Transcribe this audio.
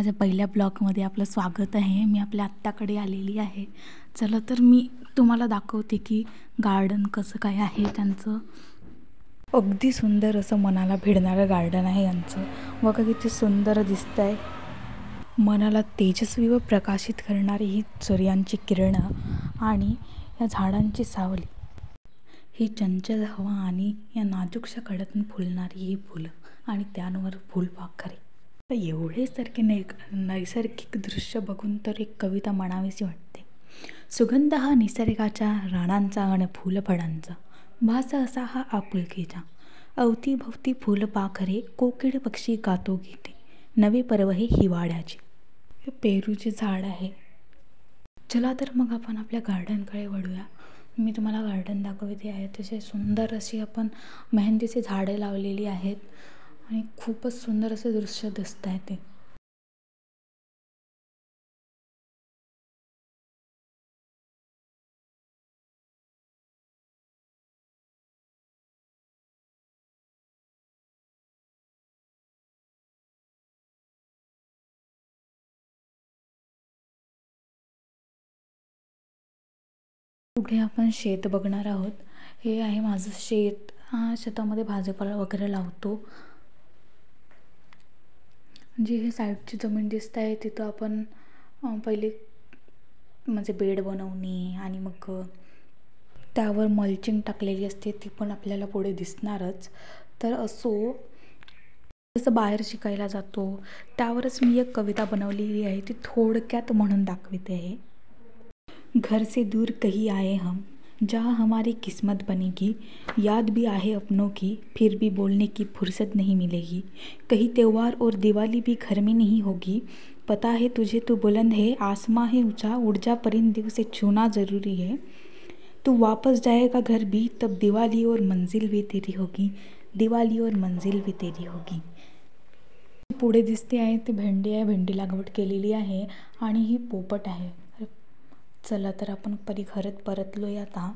माझ्या पहिल्या ब्लॉगमध्ये आपलं स्वागत आहे। मी आपल्या आत्याकडे आलेली आहे। चला तर मी तुम्हाला दाखवते की गार्डन कसं काय आहे त्यांचं। अगदी सुंदर असं मनाला भिडणारं गार्डन आहे यांचं। बघा किती सुंदर दिसतंय। मनाला तेजस्वी व प्रकाशित करणारी ही सूर्यांची किरणं आणि या झाडांची सावली, ही चंचल हवा आणि या नाजूकशा कडातून फुलणारी ही फुलं आणि त्यांवर फुलपाखरे, एवढेसारखे नैसर्गिक दृश्य बघून तर एक कविता म्हणावीशी वाटते। सुगंध हा निसर्गाच्या रानांचा आणि फुलफळांचा, भास असा हा आपुलकीचा। अवतीभवती फुलपाखरे, कोकिळ पक्षी गातो गीते, नवे पर्व हे हिवाळ्याचे। हे पेरूचे झाड आहे। चला तर मग आपण आपल्या गार्डनकडे वळूया। मी तुम्हाला गार्डन दाखवते आहे। तसे सुंदर अशी आपण मेहंदीचे झाडे लावलेली आहेत आणि खूपच सुंदर असे दृश्य दिसत आहे ते। पुढे आपण शेत बघणार आहोत। हे आहे माझं शेत। शेतामध्ये भाजीपाला वगैरे लावतो। जी हे साईडची जमीन दिसत आहे तिथं आपण पहिले म्हणजे बेड बनवणे आणि मग त्यावर मल्चिंग टाकलेली असते, ती पण आपल्याला पुढे दिसणारच। तर असो, जसं बाहेर शिकायला जातो त्यावरच मी एक कविता बनवलेली आहे, ती थोडक्यात म्हणून दाखवते आहे। घर से दूर कहीं आए हम, जहाँ हमारी किस्मत बनेगी, याद भी आहे अपनों की, फिर भी बोलने की फुर्सत नहीं मिलेगी। कहीं त्योहार और दिवाली भी घर में नहीं होगी, पता है तुझे तू बुलंद है, आसमां है ऊंचा, उड़ जा परिंदे से छूना ज़रूरी है। तू वापस जाएगा घर भी, तब दिवाली और मंजिल भी तेरी होगी, दिवाली और मंजिल भी तेरी होगी। पुढे दिसते आहे ती भेंडी आहे। भेंडी लागवड केलेली आहे आणि ही पोपट आहे। चला तर आपण घरात परतलोय आता।